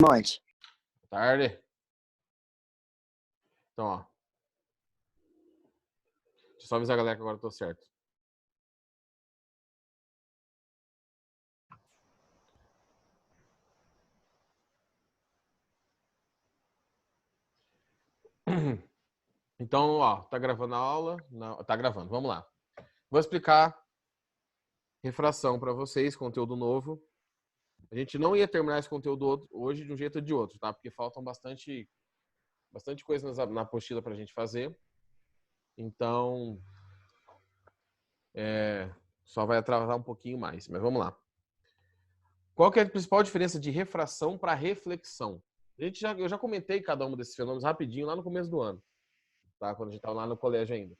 Noite. Tarde. Então, ó. Deixa eu só avisar a galera que agora eu tô certo. Então, ó, tá gravando a aula? Não, tá gravando, vamos lá. Vou explicar refração para vocês, conteúdo novo. A gente não ia terminar esse conteúdo hoje de um jeito ou de outro, tá? Porque faltam bastante coisa na apostila pra gente fazer. Então, só vai atrasar um pouquinho mais, mas vamos lá. Qual que é a principal diferença de refração para reflexão? Eu já comentei cada um desses fenômenos rapidinho lá no começo do ano, tá? Quando a gente estava lá no colégio ainda.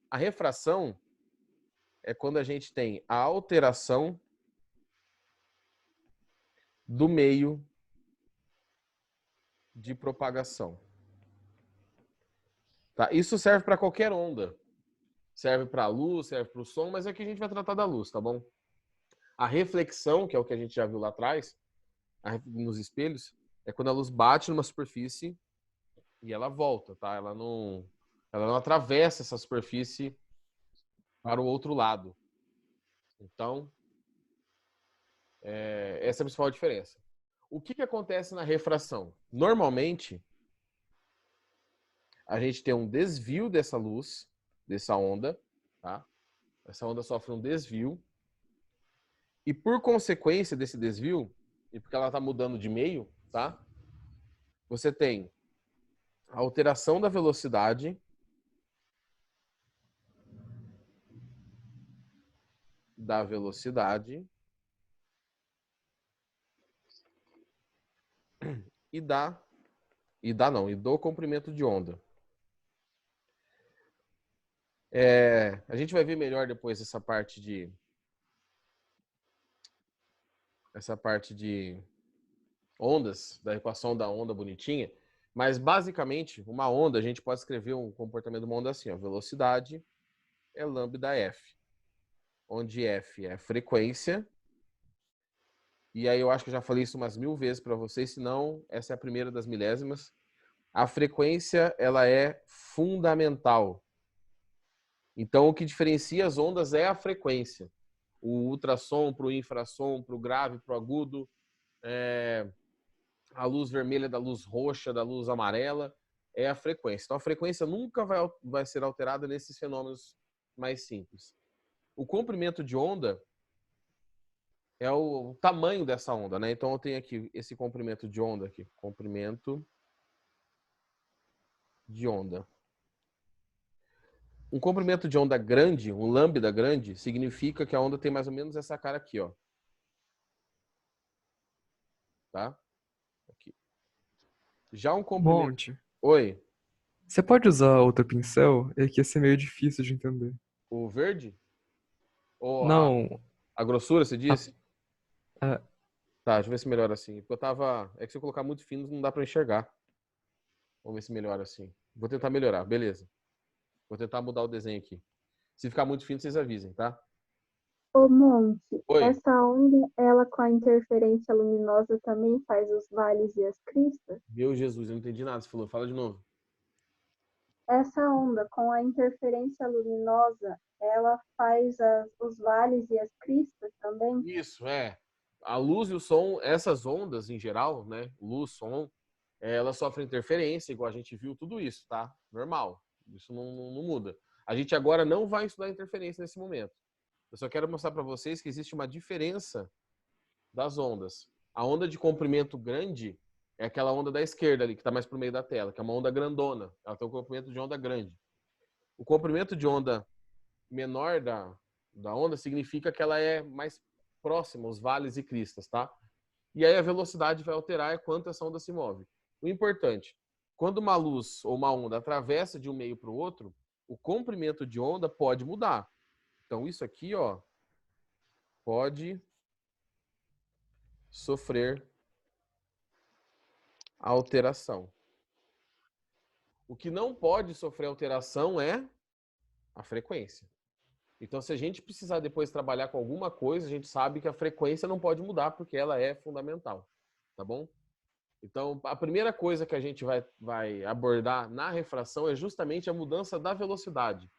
A refração é quando a gente tem a alteração do meio de propagação. Tá? Isso serve para qualquer onda. Serve para a luz, serve para o som, mas aqui a gente vai tratar da luz, tá bom? A reflexão, que é o que a gente já viu lá atrás, nos espelhos, é quando a luz bate numa superfície e ela volta, tá? Ela não atravessa essa superfície para o outro lado. Então, essa é a principal diferença. O que acontece na refração? Normalmente, a gente tem um desvio dessa luz, dessa onda, tá? Essa onda sofre um desvio. E por consequência desse desvio, e porque ela está mudando de meio, tá? Você tem a alteração da velocidade e do comprimento de onda. A gente vai ver melhor depois essa parte de ondas, da equação da onda bonitinha, mas basicamente uma onda, a gente pode escrever um comportamento de uma onda assim, ó, velocidade é lambda f, onde f é frequência, e aí eu acho que eu já falei isso umas 1000 vezes para vocês, senão essa é a primeira das milésimas. A frequência, ela é fundamental. Então, o que diferencia as ondas é a frequência. O ultrassom para o infrassom, para o grave, para o agudo, a luz vermelha da luz roxa, da luz amarela, é a frequência. Então, a frequência nunca vai ser alterada nesses fenômenos mais simples. O comprimento de onda é o tamanho dessa onda, né? Então, eu tenho aqui esse comprimento de onda aqui. Comprimento de onda. Um comprimento de onda grande, um lambda grande, significa que a onda tem mais ou menos essa cara aqui, ó. Tá? Aqui. Já um comprimento... Monte, Oi, você pode usar outro pincel? É que ia ser meio difícil de entender. o verde? Ou Não, a grossura, você a- disse? a- Tá, deixa eu ver se melhora assim. Porque eu tava... É que se eu colocar muito fino, não dá pra enxergar. Vamos ver se melhora assim. Vou tentar melhorar, beleza. Vou tentar mudar o desenho aqui. Se ficar muito fino, vocês avisem, tá? Ô, Monte, Oi. essa onda, ela com a interferência luminosa também faz os vales e as cristas? Meu Jesus, eu não entendi nada. Você falou, fala de novo. Essa onda com a interferência luminosa, ela faz os vales e as cristas também? Isso, a luz e o som, essas ondas em geral, né? Luz, som, elas sofrem interferência, igual a gente viu tudo isso, tá? Normal. Isso não muda. A gente agora não vai estudar interferência nesse momento. Eu só quero mostrar para vocês que existe uma diferença das ondas. A onda de comprimento grande é aquela onda da esquerda ali, que está mais pro meio da tela, que é uma onda grandona. Ela tem um comprimento de onda grande. O comprimento de onda menor da onda significa que ela é mais próxima aos vales e cristas, tá? E aí a velocidade vai alterar quanto essa onda se move. O importante, quando uma luz ou uma onda atravessa de um meio para o outro, o comprimento de onda pode mudar. Então isso aqui, ó, pode sofrer alteração. O que não pode sofrer alteração é a frequência. Então, se a gente precisar depois trabalhar com alguma coisa, a gente sabe que a frequência não pode mudar, porque ela é fundamental. Tá bom? Então, a primeira coisa que a gente vai abordar na refração é justamente a mudança da velocidade.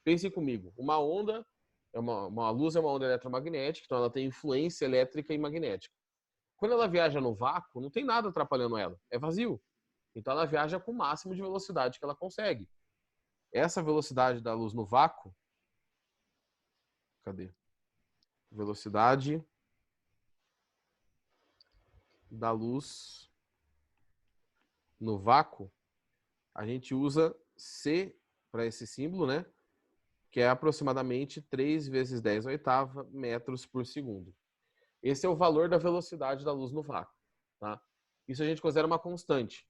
Pense comigo, uma onda, uma luz é uma onda eletromagnética, então ela tem influência elétrica e magnética. Quando ela viaja no vácuo, não tem nada atrapalhando ela, é vazio. Então ela viaja com o máximo de velocidade que ela consegue. Essa velocidade da luz no vácuo, cadê? Velocidade da luz no vácuo, a gente usa C para esse símbolo, né? Que é aproximadamente 3 vezes 10 à oitava metros por segundo. Esse é o valor da velocidade da luz no vácuo, tá? Isso a gente considera uma constante,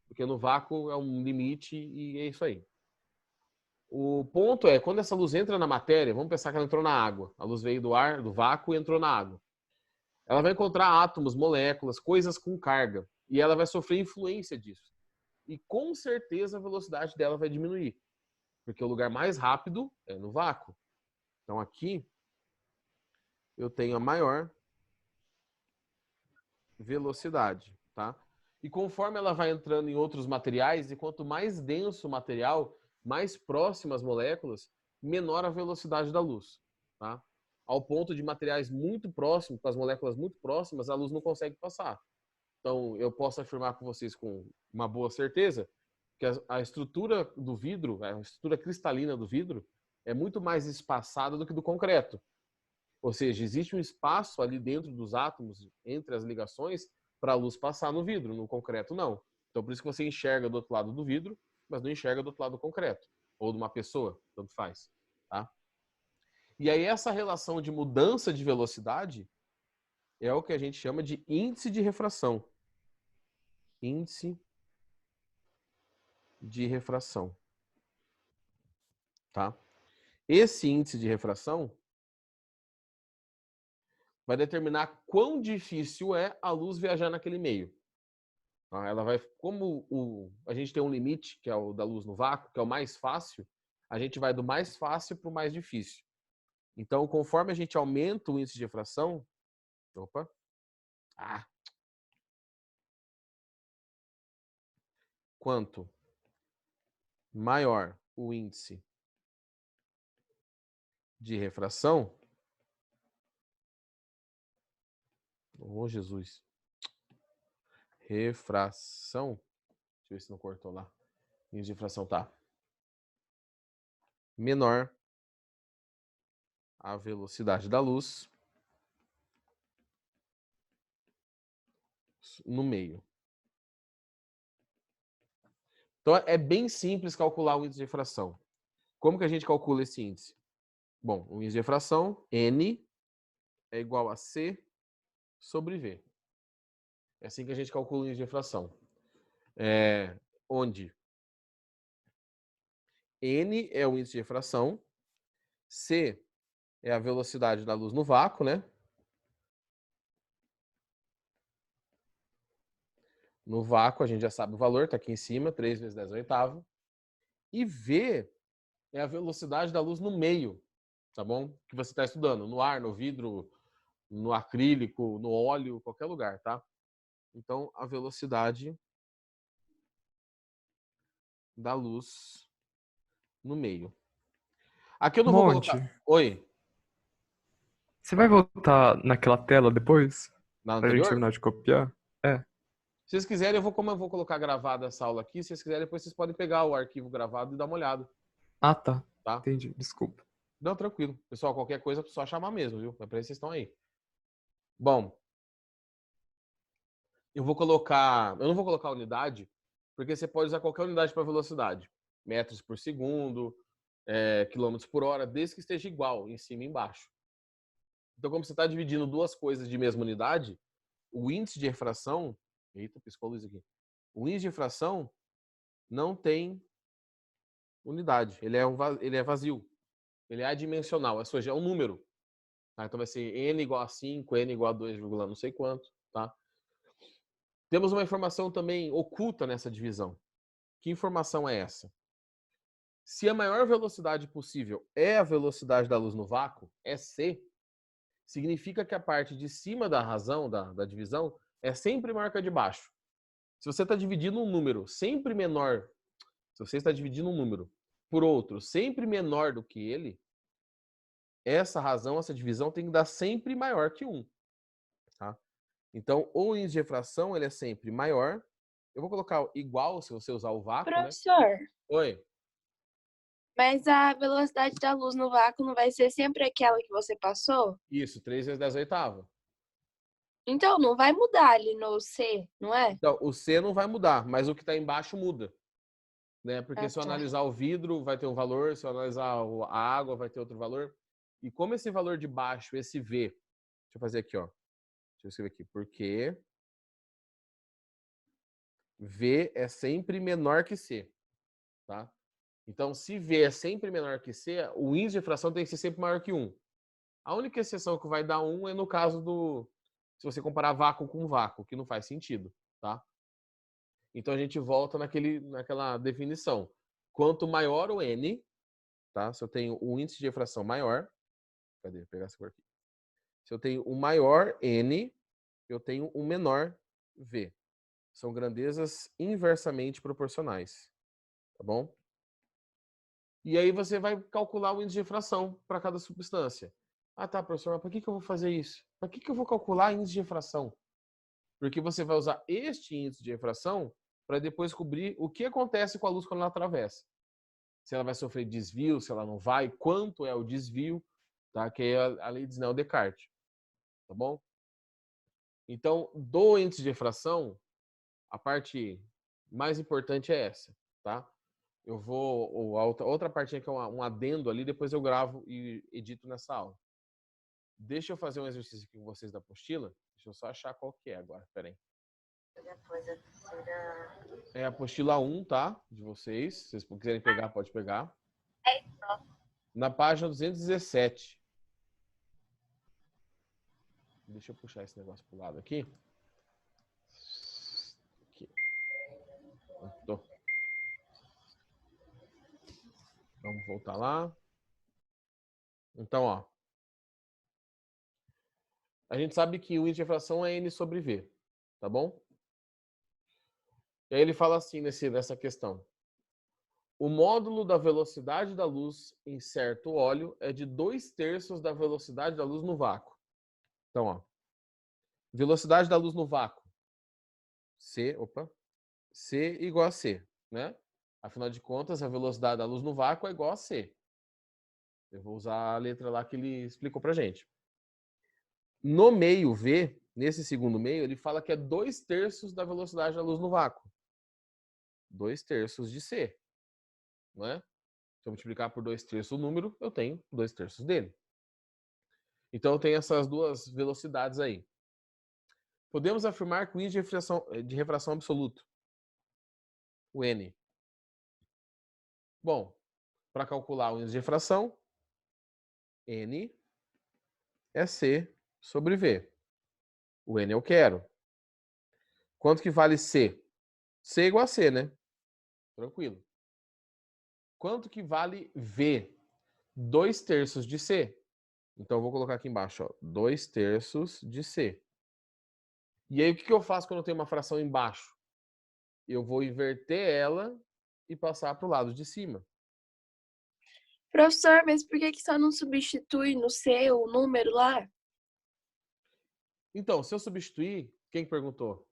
porque no vácuo é um limite e é isso aí. O ponto é, quando essa luz entra na matéria, vamos pensar que ela entrou na água. A luz veio do ar, do vácuo e entrou na água. Ela vai encontrar átomos, moléculas, coisas com carga. E ela vai sofrer influência disso. E com certeza a velocidade dela vai diminuir. Porque o lugar mais rápido é no vácuo. Então aqui eu tenho a maior velocidade, tá? E conforme ela vai entrando em outros materiais, e quanto mais denso o material, mais próximas as moléculas, menor a velocidade da luz, tá? Ao ponto de materiais muito próximos, com as moléculas muito próximas, a luz não consegue passar. Então, eu posso afirmar com vocês com uma boa certeza que a estrutura do vidro, a estrutura cristalina do vidro, é muito mais espaçada do que do concreto. Ou seja, existe um espaço ali dentro dos átomos, entre as ligações, para a luz passar no vidro, no concreto não. Então, por isso que você enxerga do outro lado do vidro, mas não enxerga do outro lado do concreto. Ou de uma pessoa, tanto faz. Tá? E aí, essa relação de mudança de velocidade é o que a gente chama de índice de refração. Índice de refração. Tá? Esse índice de refração vai determinar quão difícil é a luz viajar naquele meio. Ela vai, como a gente tem um limite, que é o da luz no vácuo, que é o mais fácil, a gente vai do mais fácil para o mais difícil. Então, conforme a gente aumenta o índice de refração, quanto maior o índice de refração, oh Jesus, refração, deixa eu ver se não cortou lá, índice de refração tá menor a velocidade da luz no meio. Então, é bem simples calcular o índice de refração. Como que a gente calcula esse índice? Bom, o índice de refração, N, é igual a C sobre V. É assim que a gente calcula o índice de refração. Onde N é o índice de refração, C é a velocidade da luz no vácuo, né? No vácuo, a gente já sabe o valor, está aqui em cima, 3 vezes 10 à oitava. E V é a velocidade da luz no meio, tá bom? Que você está estudando, no ar, no vidro, no acrílico, no óleo, qualquer lugar, tá? Então, a velocidade da luz no meio. Aqui eu não vou Monte, colocar... Oi, você vai voltar naquela tela depois? na Pra gente anterior? terminar de copiar? É. Se vocês quiserem, como eu vou colocar gravada essa aula aqui, se vocês quiserem, depois vocês podem pegar o arquivo gravado e dar uma olhada, Ah, tá. tá? Entendi, desculpa. Não, tranquilo. Pessoal, qualquer coisa é só chamar mesmo, viu? É pra isso que vocês estão aí. Bom, eu não vou colocar unidade, porque você pode usar qualquer unidade para velocidade. Metros por segundo, quilômetros por hora, desde que esteja igual, em cima e embaixo. Então, como você está dividindo duas coisas de mesma unidade, o índice de refração... Eita, piscou a luz aqui. O índice de refração não tem unidade. Ele é vazio. Ele é adimensional, ou seja, é um número. Tá? Então vai ser n igual a 5, n igual a 2, não sei quanto. Tá? Temos uma informação também oculta nessa divisão. Que informação é essa? Se a maior velocidade possível é a velocidade da luz no vácuo, é c, significa que a parte de cima da razão, da divisão, é sempre maior que a de baixo. Se você está dividindo um número sempre menor, se você está dividindo um número por outro sempre menor do que ele, essa razão, essa divisão tem que dar sempre maior que 1. Tá? Então, o índice de refração ele é sempre maior. Eu vou colocar igual se você usar o vácuo, né? Professor, Oi. mas a velocidade da luz no vácuo não vai ser sempre aquela que você passou? Isso, 3 vezes 10 oitava. Então, não vai mudar ali no C, não é? Então, o C não vai mudar, mas o que está embaixo muda. Né? Porque Ah, se eu tá. analisar o vidro, vai ter um valor, se eu analisar a água, vai ter outro valor. E como esse valor de baixo, esse V, deixa eu fazer aqui, ó. Deixa eu escrever aqui. Porque V é sempre menor que C. Tá? Então, se V é sempre menor que C, o índice de refração tem que ser sempre maior que 1. A única exceção que vai dar 1 é no caso do... Se você comparar vácuo com vácuo, que não faz sentido. Tá? Então, a gente volta naquela definição. Quanto maior o N, tá? Se eu tenho um índice de refração maior... Cadê? Vou pegar essa cor aqui. Se eu tenho um maior N, eu tenho um menor V. São grandezas inversamente proporcionais. Tá bom? E aí você vai calcular o índice de refração para cada substância. Ah, tá, professor, mas para que eu vou fazer isso? Para que eu vou calcular índice de refração? Porque você vai usar este índice de refração para depois descobrir o que acontece com a luz quando ela atravessa. Se ela vai sofrer desvio, se ela não vai, quanto é o desvio, tá? Que é a lei de Snell-Descartes. Tá bom? Então, do índice de refração, a parte mais importante é essa, tá? Eu vou... A outra partinha que é um adendo ali, depois eu gravo e edito nessa aula. Deixa eu fazer um exercício aqui com vocês da apostila. Deixa eu só achar qual que é agora, peraí. É a apostila 1, tá? De vocês. Se vocês quiserem pegar, pode pegar. Na página 217. Deixa eu puxar esse negócio pro lado aqui. Tô. Vamos voltar lá. Então, ó. A gente sabe que o índice de refração é N sobre V, tá bom? E aí ele fala assim nessa questão. O módulo da velocidade da luz em certo óleo é de 2/3 da velocidade da luz no vácuo. Então, ó. Velocidade da luz no vácuo. C igual a C, né? Afinal de contas, a velocidade da luz no vácuo é igual a C. Eu vou usar a letra lá que ele explicou pra gente. No meio V, nesse segundo meio, ele fala que é 2/3 da velocidade da luz no vácuo. 2/3 de C. Não é? Se eu multiplicar por 2/3 o número, eu tenho 2/3 dele. Então, eu tenho essas duas velocidades aí. Podemos afirmar que o índice de refração absoluto, o N. Bom, para calcular o índice de refração, N é C sobre V. O N eu quero. Quanto que vale C? C igual a C, né? Tranquilo. Quanto que vale V? 2/3 de C. Então, eu vou colocar aqui embaixo, ó, 2/3 de C. E aí, o que eu faço quando eu tenho uma fração embaixo? Eu vou inverter ela e passar para o lado de cima. Professor, mas por que só não substitui no C o número lá? Então, se eu substituir, quem perguntou?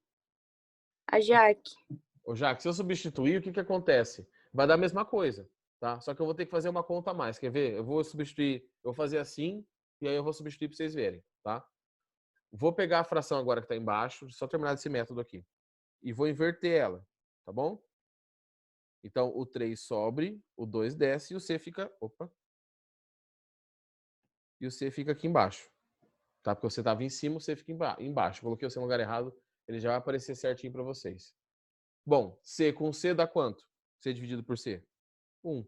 A Jaque. Ô, Jaque, se eu substituir, o que acontece? Vai dar a mesma coisa, tá? Só que eu vou ter que fazer uma conta a mais. Quer ver? Eu vou substituir, eu vou fazer assim, e aí eu vou substituir para vocês verem, tá? Vou pegar a fração agora que está embaixo, só terminar esse método aqui. E vou inverter ela, tá bom? Então, o 3 sobe, o 2 desce e o C fica... Opa! E o C fica aqui embaixo. Tá? Porque você estava em cima, o C fica embaixo. Coloquei o C no lugar errado, ele já vai aparecer certinho para vocês. Bom, C com C dá quanto? C dividido por C? 1.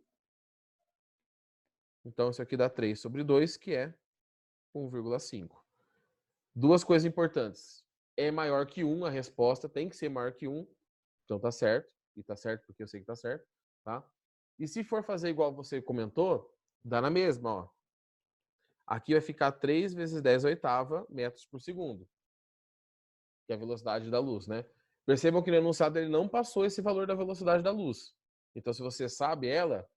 Então, isso aqui dá 3 sobre 2, que é 1,5. Duas coisas importantes. É maior que 1, a resposta tem que ser maior que 1. Então, tá certo. E tá certo porque eu sei que tá certo. Tá? E se for fazer igual você comentou, dá na mesma, ó. Aqui vai ficar 3 vezes 10 oitava metros por segundo. Que é a velocidade da luz, né? Percebam que no enunciado ele não passou esse valor da velocidade da luz. Então, se você sabe ela,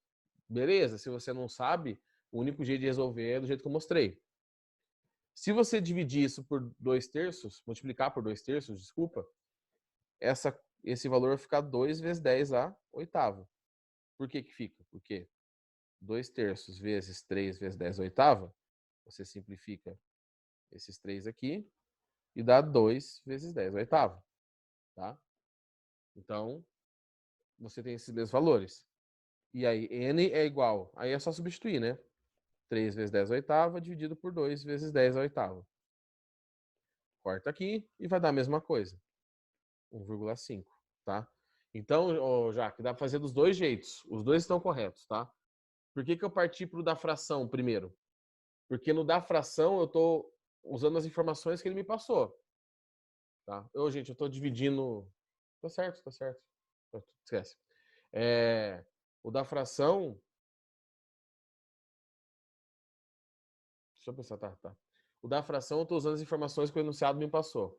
beleza. Se você não sabe, o único jeito de resolver é do jeito que eu mostrei. Se você dividir isso por 2/3, multiplicar por 2/3, desculpa, esse valor vai ficar 2 vezes 10 a oitava. Por que que fica? Porque 2/3 vezes 3 vezes 10 a oitava, você simplifica esses 3 aqui e dá 2 vezes 10 a oitava. Tá? Então, você tem esses mesmos valores. E aí, n é igual. Aí é só substituir, né? 3 vezes 10 a oitava dividido por 2 vezes 10 a oitava. Corta aqui e vai dar a mesma coisa. 1,5, tá? Então, Jaque, dá para fazer dos dois jeitos. Os dois estão corretos, tá? Por que que eu parti para o da fração primeiro? Porque no da fração eu estou usando as informações que ele me passou. Tá? Gente, eu estou dividindo... Tá certo, tá certo. Esquece. O da fração... Deixa eu pensar, tá. O da fração eu estou usando as informações que o enunciado me passou.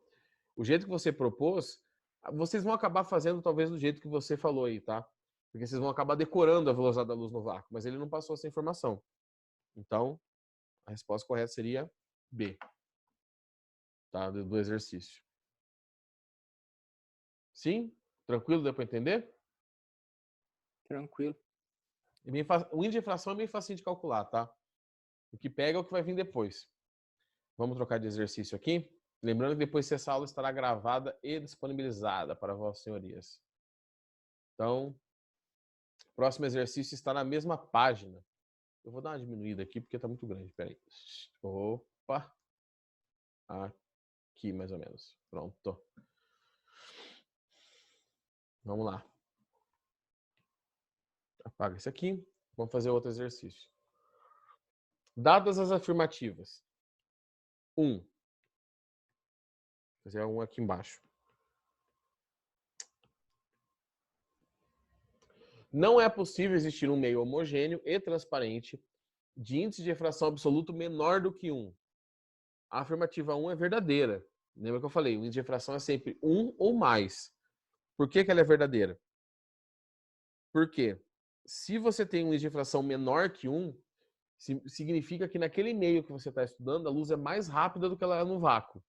O jeito que você propôs, vocês vão acabar fazendo talvez do jeito que você falou aí, tá? Porque vocês vão acabar decorando a velocidade da luz no vácuo, mas ele não passou essa informação. Então, a resposta correta seria B, tá? Do exercício. Sim? Tranquilo? Deu para entender? Tranquilo. O índice de fração é bem facinho de calcular, tá? O que pega é o que vai vir depois. Vamos trocar de exercício aqui. Lembrando que depois essa aula estará gravada e disponibilizada para vossas senhorias. Então, o próximo exercício está na mesma página. Eu vou dar uma diminuída aqui porque está muito grande. Peraí. Opa! Aqui, mais ou menos. Pronto. Vamos lá. Apaga isso aqui. Vamos fazer outro exercício. Dadas as afirmativas. 1. Vou fazer um aqui embaixo. Não é possível existir um meio homogêneo e transparente de índice de refração absoluto menor do que 1. A afirmativa 1 é verdadeira. Lembra que eu falei? O índice de refração é sempre 1 ou mais. Por que que ela é verdadeira? Porque se você tem um índice de refração menor que 1, significa que naquele meio que você está estudando, a luz é mais rápida do que ela é no vácuo.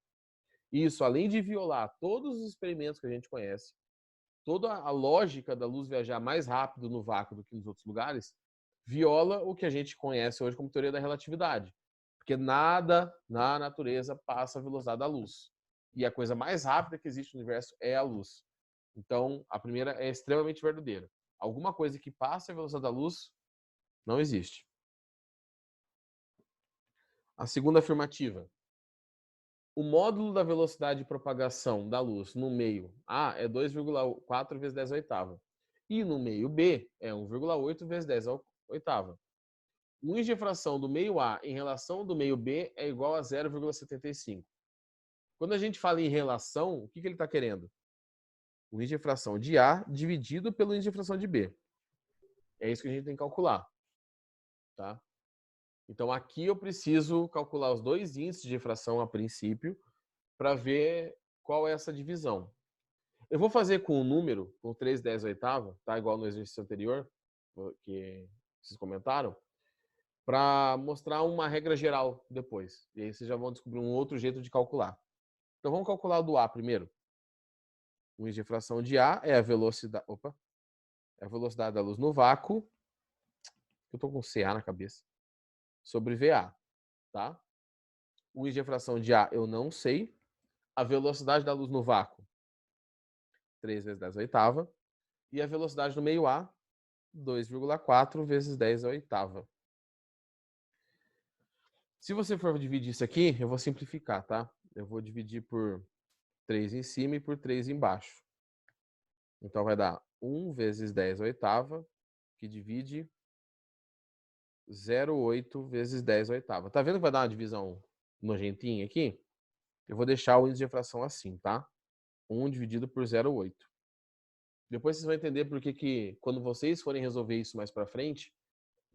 Isso, além de violar todos os experimentos que a gente conhece, toda a lógica da luz viajar mais rápido no vácuo do que nos outros lugares, viola o que a gente conhece hoje como teoria da relatividade. Porque nada na natureza passa a velocidade da luz. E a coisa mais rápida que existe no universo é a luz. Então, a primeira é extremamente verdadeira. Alguma coisa que passe a velocidade da luz não existe. A segunda afirmativa. O módulo da velocidade de propagação da luz no meio A é 2,4 vezes 10 a oitava. E no meio B é 1,8 vezes 10 a oitava. O índice de refração do meio A em relação ao do meio B é igual a 0,75. Quando a gente fala em relação, o que ele está querendo? O índice de refração de A dividido pelo índice de refração de B. É isso que a gente tem que calcular. Tá? Então, aqui eu preciso calcular os dois índices de refração a princípio para ver qual é essa divisão. Eu vou fazer com o número, com 3 10 oitava, tá? Igual no exercício anterior, que vocês comentaram, para mostrar uma regra geral depois. E aí vocês já vão descobrir um outro jeito de calcular. Então, vamos calcular o do A primeiro. O índice de refração de A é a velocidade... Opa! É a velocidade da luz no vácuo. Eu estou com CA na cabeça. Sobre VA, tá? O índice de refração de A eu não sei. A velocidade da luz no vácuo, 3 vezes 10 a oitava. E a velocidade no meio A, 2,4 vezes 10 a oitava. Se você for dividir isso aqui, eu vou simplificar, tá? Eu vou dividir por 3 em cima e por 3 embaixo. Então vai dar 1 vezes 10 a oitava, que divide 0,8 vezes 10 a oitava. Tá vendo que vai dar uma divisão nojentinha aqui? Eu vou deixar o índice de refração assim, tá? 1 dividido por 0,8. Depois vocês vão entender por que quando vocês forem resolver isso mais para frente,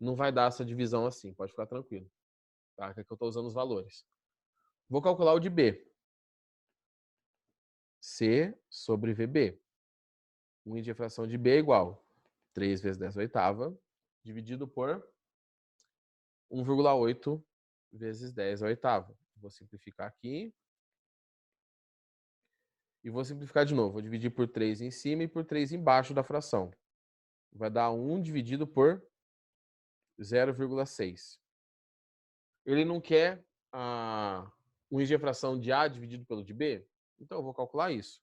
não vai dar essa divisão assim. Pode ficar tranquilo. Tá? Que é que eu estou usando os valores. Vou calcular o de B. C sobre VB. O índice de refração de B é igual 3 vezes 10 à oitava, dividido por 1,8 vezes 10 à oitava. Vou simplificar aqui. E vou simplificar de novo. Vou dividir por 3 em cima e por 3 embaixo da fração. Vai dar 1 dividido por 0,6. Ele não quer o índice de fração de A dividido pelo de B? Então eu vou calcular isso.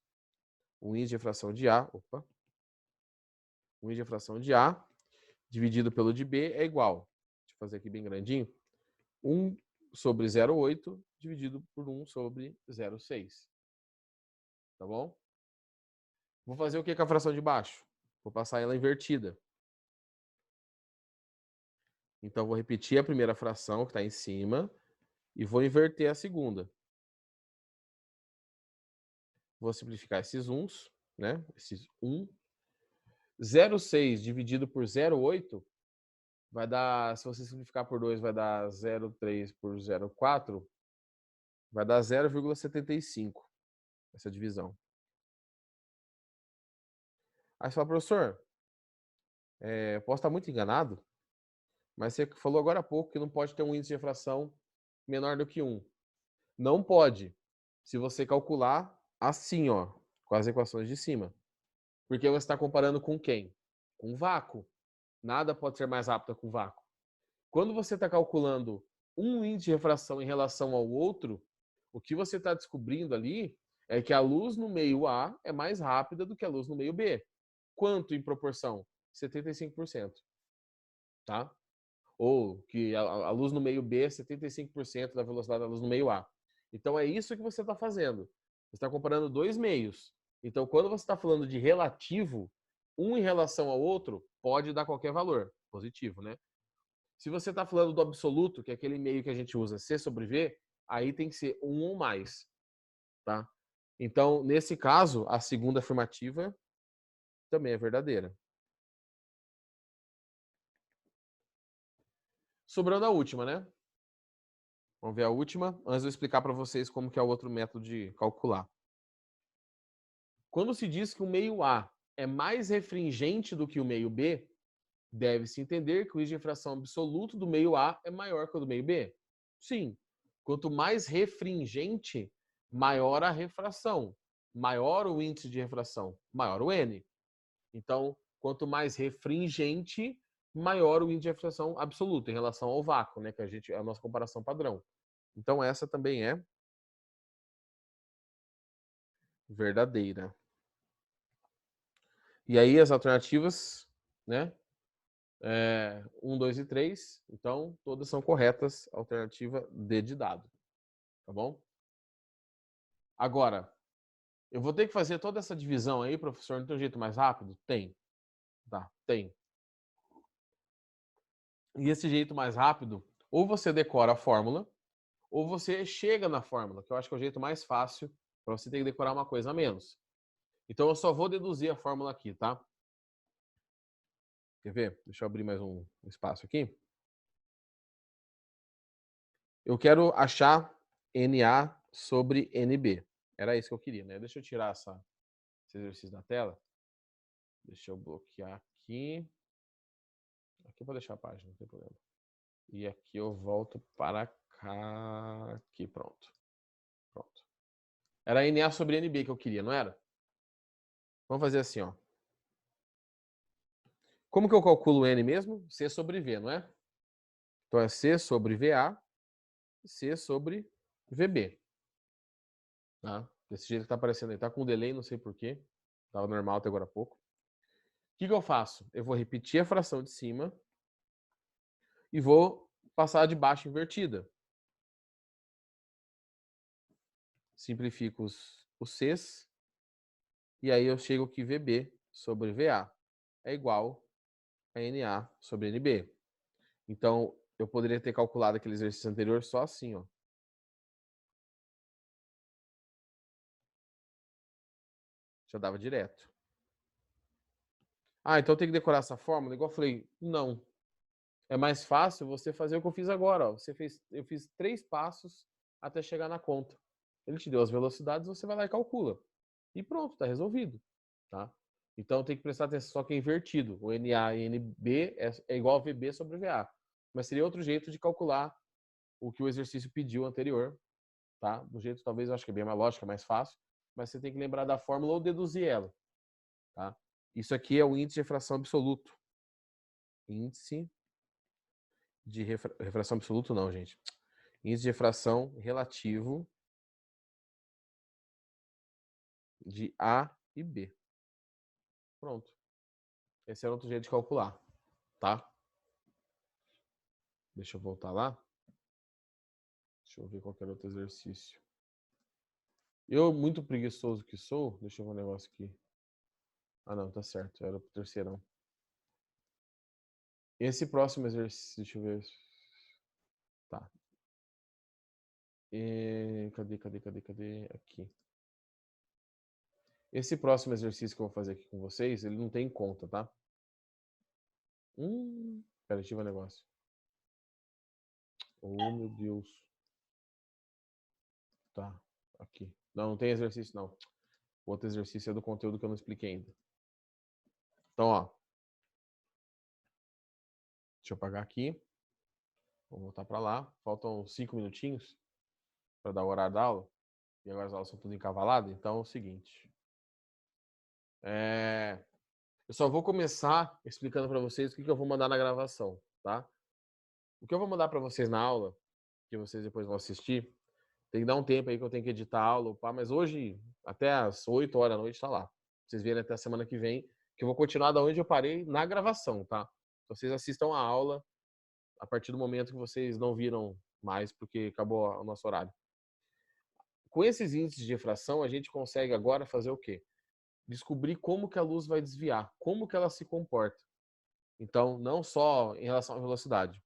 O índice de fração de A, o índice de fração de A dividido pelo de B é igual, deixa eu fazer aqui bem grandinho, 1 sobre 0,8 dividido por 1 sobre 0,6. Tá bom? Vou fazer o que com a fração de baixo? Vou passar ela invertida. Então, vou repetir a primeira fração que está em cima e vou inverter a segunda. Vou simplificar esses uns, né? Esses 1. 0,6 dividido por 0,8 vai dar, se você simplificar por 2, vai dar 0,3 por 0,4, vai dar 0,75 essa divisão. Aí você fala, professor, posso estar muito enganado, mas você falou agora há pouco que não pode ter um índice de refração menor do que 1. Não pode, se você calcular assim, ó, com as equações de cima. Porque você está comparando com quem? Com vácuo. Nada pode ser mais rápido que o vácuo. Quando você está calculando um índice de refração em relação ao outro, o que você está descobrindo ali é que a luz no meio A é mais rápida do que a luz no meio B. Quanto em proporção? 75%. Tá? Ou que a luz no meio B é 75% da velocidade da luz no meio A. Então é isso que você está fazendo. Você está comparando dois meios. Então, quando você está falando de relativo, um em relação ao outro, pode dar qualquer valor positivo, né? Se você está falando do absoluto, que é aquele meio que a gente usa, C sobre V, aí tem que ser 1 ou mais, tá? Então, nesse caso, a segunda afirmativa também é verdadeira. Sobrando a última, né? Vamos ver a última, antes de eu explicar para vocês como que é o outro método de calcular. Quando se diz que o meio A é mais refringente do que o meio B, deve-se entender que o índice de refração absoluto do meio A é maior que o do meio B. Sim. Quanto mais refringente, maior a refração. Maior o índice de refração, maior o N. Então, quanto mais refringente, maior o índice de refração absoluto em relação ao vácuo, né, que é a nossa comparação padrão. Então, essa também é verdadeira. E aí, as alternativas, né? 1, 2 e 3. Então, todas são corretas. Alternativa D de dado. Tá bom? Agora, eu vou ter que fazer toda essa divisão aí, professor, não tem um jeito mais rápido? Tem. Tá, tem. E esse jeito mais rápido, ou você decora a fórmula, ou você chega na fórmula, que eu acho que é o jeito mais fácil para você ter que decorar uma coisa a menos. Então, eu só vou deduzir a fórmula aqui, tá? Quer ver? Deixa eu abrir mais um espaço aqui. Eu quero achar NA sobre NB. Era isso que eu queria, né? Deixa eu tirar esse exercício da tela. Deixa eu bloquear aqui. Aqui eu vou deixar a página, não tem problema. E aqui eu volto para cá. Aqui, pronto. Pronto. Era NA sobre NB que eu queria, não era? Vamos fazer assim, ó. Como que eu calculo o N mesmo? C sobre V, não é? Então é C sobre VA e C sobre VB. Tá? Desse jeito que tá aparecendo aí. Tá com delay, não sei porquê. Tava normal até agora há pouco. O que eu faço? Eu vou repetir a fração de cima e vou passar de baixo invertida. Simplifico os Cs. E aí eu chego que VB sobre VA é igual a NA sobre NB. Então, eu poderia ter calculado aquele exercício anterior só assim, ó. Já dava direto. Ah, então tem que decorar essa fórmula? Igual eu falei, não. É mais fácil você fazer o que eu fiz agora. Ó. Eu fiz 3 passos até chegar na conta. Ele te deu as velocidades, você vai lá e calcula. E pronto, está resolvido. Tá? Então tem que prestar atenção só que é invertido. O NA e NB é igual a VB sobre VA. Mas seria outro jeito de calcular o que o exercício pediu anterior. Tá? Do jeito, talvez, eu acho que é bem mais lógico, é mais fácil. Mas você tem que lembrar da fórmula ou deduzir ela. Tá? Isso aqui é o índice de refração absoluto. Índice de refração absoluto não, gente. Índice de refração relativo de A e B. Pronto. Esse é outro jeito de calcular, tá? Deixa eu voltar lá. Deixa eu ver qualquer outro exercício. Eu, muito preguiçoso que sou, deixa eu ver um negócio aqui. Ah, não, tá certo. Era pro terceirão. Esse próximo exercício, deixa eu ver. Tá. Cadê? Aqui. Esse próximo exercício que eu vou fazer aqui com vocês, ele não tem conta, tá? Pera, deixa eu ver um negócio. Oh, meu Deus. Tá, aqui. Não, não tem exercício, não. O outro exercício é do conteúdo que eu não expliquei ainda. Então, ó. Deixa eu apagar aqui. Vou voltar para lá. Faltam 5 minutinhos para dar o horário da aula. E agora as aulas são tudo encavaladas. Então é o seguinte. Eu só vou começar explicando para vocês o que eu vou mandar na gravação, tá? O que eu vou mandar para vocês na aula, que vocês depois vão assistir, tem que dar um tempo aí que eu tenho que editar a aula, mas hoje, até às 8 horas da noite, tá lá. Vocês verem até a semana que vem, que eu vou continuar da onde eu parei na gravação, tá? Vocês assistam a aula a partir do momento que vocês não viram mais, porque acabou o nosso horário. Com esses índices de refração, a gente consegue agora fazer o quê? Descobrir como que a luz vai desviar, como que ela se comporta. Então, não só em relação à velocidade.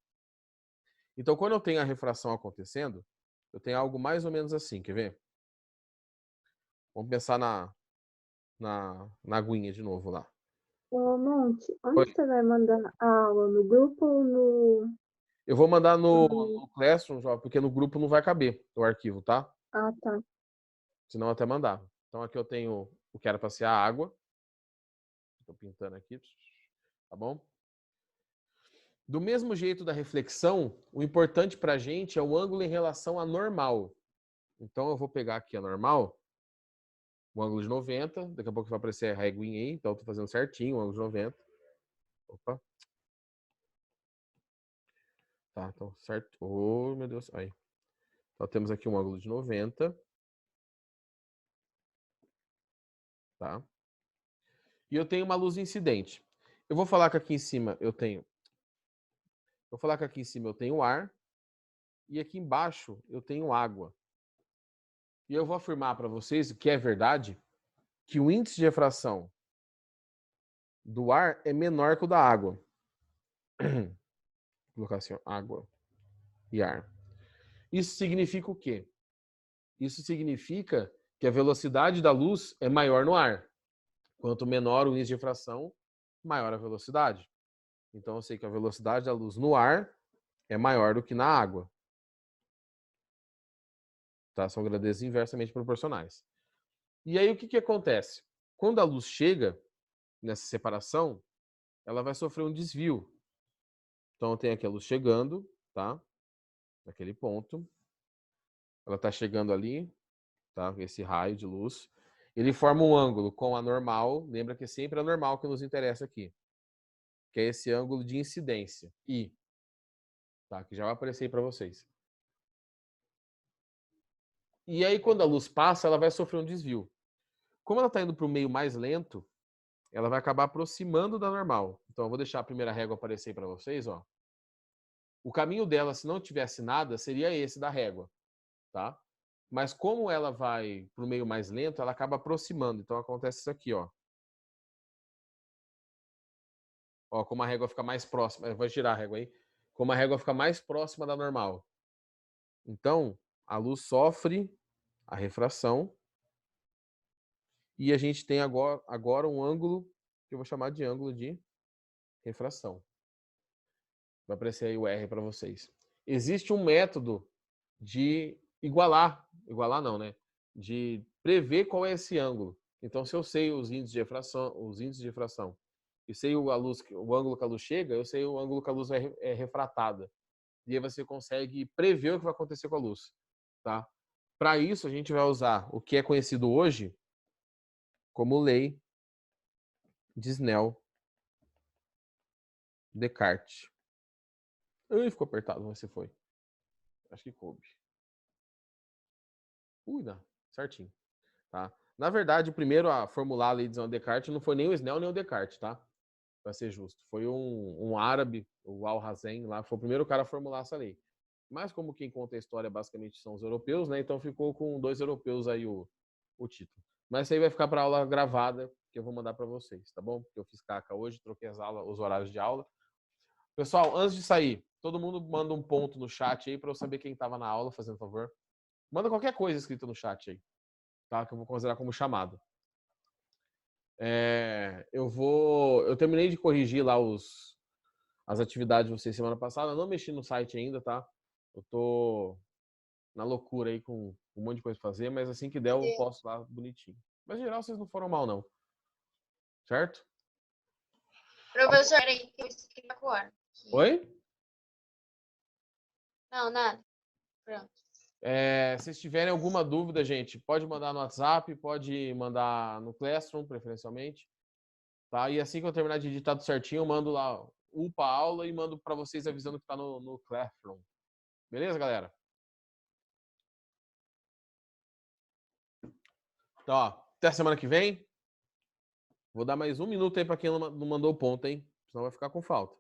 Então, quando eu tenho a refração acontecendo, eu tenho algo mais ou menos assim, quer ver? Vamos pensar na aguinha de novo lá. Ô, Monte, onde Oi. você vai mandar a aula? No grupo ou no... Eu vou mandar no Classroom, porque no grupo não vai caber o arquivo, tá? Ah, tá. Senão eu até mandar. Então aqui eu tenho o que era para ser a água. Estou pintando aqui, tá bom? Do mesmo jeito da reflexão, o importante para a gente é o ângulo em relação à normal. Então eu vou pegar aqui a normal, o ângulo de 90, daqui a pouco vai aparecer a reguinha aí, então eu estou fazendo certinho o ângulo de 90. Opa. Tá, então certo. Oh, meu Deus. Aí. Então temos aqui um ângulo de 90. Tá? E eu tenho uma luz incidente. Eu vou falar que aqui em cima eu tenho ar e aqui embaixo eu tenho água. E eu vou afirmar para vocês que é verdade que o índice de refração do ar é menor que o da água. Vou colocar assim, ó, água e ar. Isso significa o quê? Isso significa que a velocidade da luz é maior no ar. Quanto menor o índice de refração, maior a velocidade. Então eu sei que a velocidade da luz no ar é maior do que na água. Tá? São grandezas inversamente proporcionais. E aí o que acontece? Quando a luz chega nessa separação, ela vai sofrer um desvio. Então tem aqui a luz chegando, tá? Naquele ponto. Ela está chegando ali, tá? Esse raio de luz. Ele forma um ângulo com a normal. Lembra que é sempre a normal que nos interessa aqui. Que é esse ângulo de incidência, I. Tá? Que já vai aparecer aí para vocês. E aí, quando a luz passa, ela vai sofrer um desvio. Como ela está indo para o meio mais lento, ela vai acabar aproximando da normal. Então, eu vou deixar a primeira régua aparecer para vocês. Ó. O caminho dela, se não tivesse nada, seria esse da régua. Tá? Mas como ela vai para o meio mais lento, ela acaba aproximando. Então, acontece isso aqui. Ó, como a régua fica mais próxima. Eu vou girar a régua aí. Como a régua fica mais próxima da normal. Então, a luz sofre a refração. E a gente tem agora um ângulo que eu vou chamar de ângulo de refração. Vai aparecer aí o R para vocês. Existe um método de igualar não, né? De prever qual é esse ângulo. Então, se eu sei os índices de refração e sei o ângulo que a luz chega, eu sei o ângulo que a luz é refratada. E aí você consegue prever o que vai acontecer com a luz, tá? Para isso, a gente vai usar o que é conhecido hoje como lei de Snell-Descartes. Ui, ficou apertado, mas você foi. Acho que coube. Não, certinho, tá? Na verdade, o primeiro a formular a lei de Snell-Descartes não foi nem o Snell nem o Descartes, tá? Para ser justo. Foi um árabe, o Al-Hazen, lá, foi o primeiro cara a formular essa lei. Mas como quem conta a história basicamente são os europeus, né? Então ficou com 2 europeus aí o título. Mas isso aí vai ficar para aula gravada, que eu vou mandar para vocês, tá bom? Porque eu fiz caca hoje, troquei os horários de aula. Pessoal, antes de sair, todo mundo manda um ponto no chat aí para eu saber quem estava na aula, fazendo favor. Manda qualquer coisa escrita no chat aí, tá? Que eu vou considerar como chamado. Eu terminei de corrigir lá as atividades de vocês semana passada. Eu não mexi no site ainda, tá? Eu tô na loucura aí com um monte de coisa pra fazer, mas assim que der eu posto lá bonitinho. Mas em geral vocês não foram mal, não. Certo? Professor, aí que eu escrevi agora. Oi? Não, nada. Pronto. Se vocês tiverem alguma dúvida, gente, pode mandar no WhatsApp, pode mandar no Classroom, preferencialmente. Tá? E assim que eu terminar de editar tudo certinho, eu mando lá upa a aula e mando para vocês avisando que tá no Classroom. Beleza, galera? Então, ó, até a semana que vem. Vou dar mais 1 minuto aí para quem não mandou ponto, hein? Senão vai ficar com falta.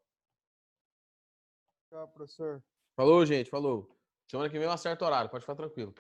Tchau, professor. Falou, gente. Falou. Semana que vem eu acerto o horário. Pode ficar tranquilo.